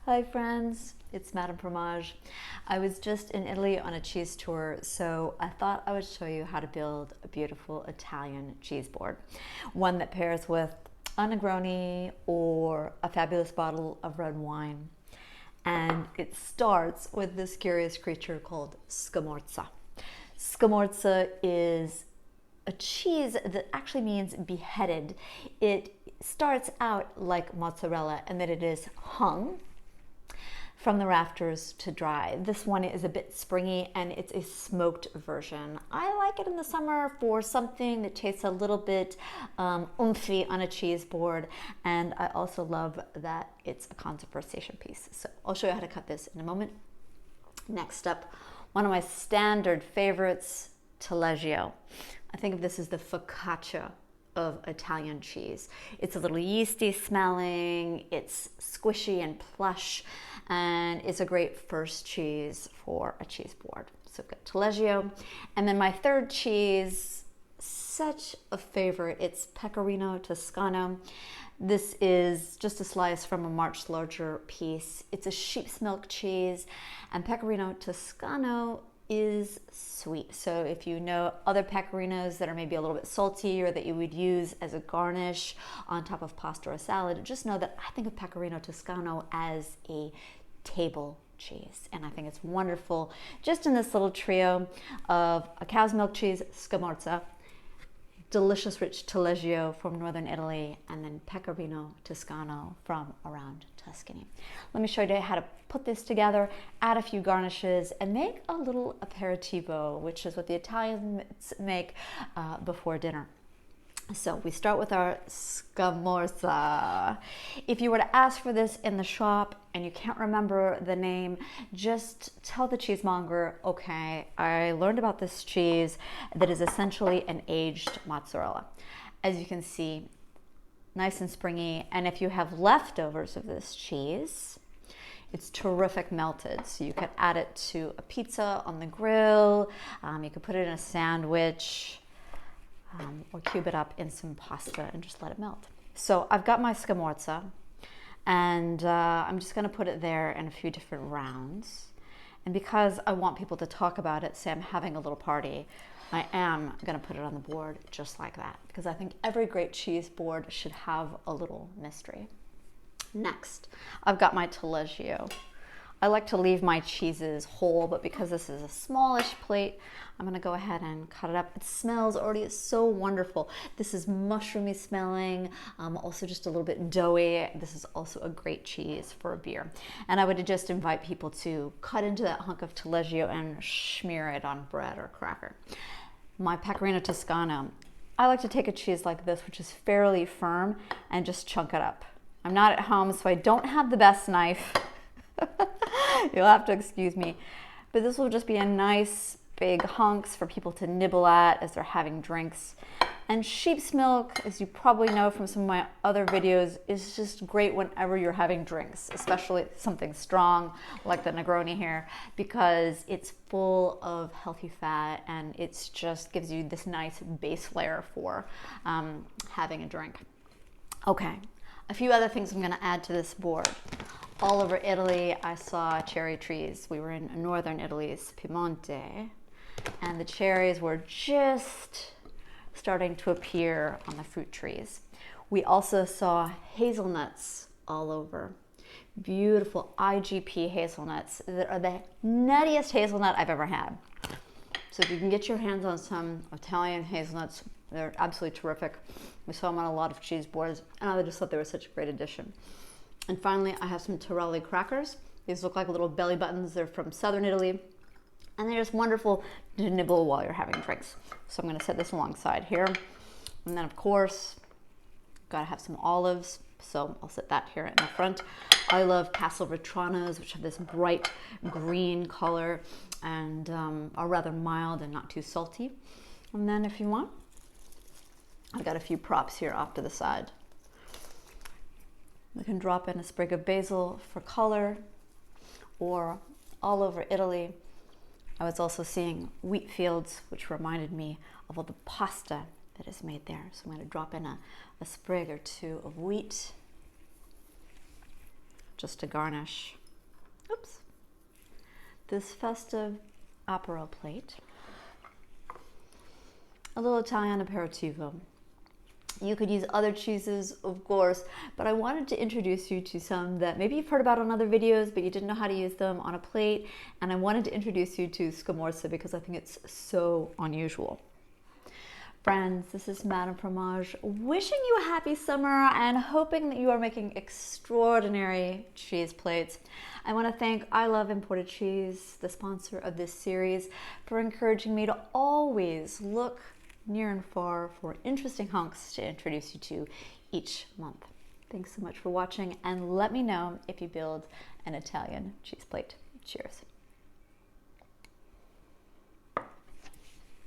Hi friends, it's Madame Fromage. I was just in Italy on a cheese tour, so I thought I would show you how to build a beautiful Italian cheese board. One that pairs with a Negroni or a fabulous bottle of red wine. And it starts with this curious creature called Scamorza. Scamorza is a cheese that actually means beheaded. It starts out like mozzarella and that it is hung from the rafters to dry. This one is a bit springy and it's a smoked version. I like it in the summer for something that tastes a little bit oomphy on a cheese board, and I also love that it's a conversation piece. So I'll show you how to cut this in a moment. Next up, one of my standard favorites, Taleggio. I think of this as the focaccia of Italian cheese. It's a little yeasty smelling, it's squishy and plush, and it's a great first cheese for a cheese board. So we've got Taleggio. And then my third cheese, such a favorite, it's Pecorino Toscano. This is just a slice from a much larger piece. It's a sheep's milk cheese, and Pecorino Toscano is sweet. So if you know other pecorinos that are maybe a little bit salty or that you would use as a garnish on top of pasta or salad, just know that I think of Pecorino Toscano as a table cheese, and I think it's wonderful just in this little trio of a cow's milk cheese, Scamorza, delicious rich Taleggio from northern Italy, and then Pecorino Toscano from around Tuscany. Let me show you how to put this together, add a few garnishes, and make a little aperitivo, which is what the Italians make before dinner. So we start with our Scamorza. If you were to ask for this in the shop and you can't remember the name, just tell the cheesemonger, okay, I learned about this cheese that is essentially an aged mozzarella. As you can see, nice and springy. And if you have leftovers of this cheese, it's terrific melted. So you could add it to a pizza on the grill. You could put it in a sandwich. Or cube it up in some pasta and just let it melt. So I've got my Scamorza, and I'm just gonna put it there in a few different rounds. And because I want people to talk about it, say I'm having a little party, I am gonna put it on the board just like that, because I think every great cheese board should have a little mystery. Next, I've got my Taleggio. I like to leave my cheeses whole, but because this is a smallish plate, I'm gonna go ahead and cut it up. It smells already so wonderful. This is mushroomy smelling, also just a little bit doughy. This is also a great cheese for a beer. And I would just invite people to cut into that hunk of Taleggio and smear it on bread or cracker. My Pecorino Toscano. I like to take a cheese like this, which is fairly firm, and just chunk it up. I'm not at home, so I don't have the best knife. You'll have to excuse me, but this will just be a nice big hunks for people to nibble at as they're having drinks. And sheep's milk, as you probably know from some of my other videos, is just great whenever you're having drinks, especially something strong like the Negroni here, because it's full of healthy fat and it's just gives you this nice base layer for having a drink. Okay, a few other things I'm gonna add to this board. All over Italy, I saw cherry trees. We were in northern Italy's Piemonte, and the cherries were just starting to appear on the fruit trees. We also saw hazelnuts all over. Beautiful IGP hazelnuts that are the nuttiest hazelnut I've ever had. So if you can get your hands on some Italian hazelnuts, they're absolutely terrific. We saw them on a lot of cheese boards, and I just thought they were such a great addition. And finally, I have some Torelli crackers. These look like little belly buttons. They're from southern Italy, and they're just wonderful to nibble while you're having drinks. So I'm gonna set this alongside here. And then of course, gotta have some olives. So I'll set that here in the front. I love Castelvetranos, which have this bright green color and are rather mild and not too salty. And then if you want, I've got a few props here off to the side. We can drop in a sprig of basil for color, or all over Italy, I was also seeing wheat fields, which reminded me of all the pasta that is made there. So I'm going to drop in a sprig or two of wheat just to garnish. oops, this festive Aperol plate, a little Italian aperitivo. You could use other cheeses, of course, but I wanted to introduce you to some that maybe you've heard about on other videos, but you didn't know how to use them on a plate. And I wanted to introduce you to Scamorza because I think it's so unusual. Friends, this is Madame Fromage wishing you a happy summer and hoping that you are making extraordinary cheese plates. I want to thank I Love Imported Cheese, the sponsor of this series, for encouraging me to always look near and far for interesting hunks to introduce you to each month. Thanks so much for watching, and let me know if you build an Italian cheese plate. Cheers.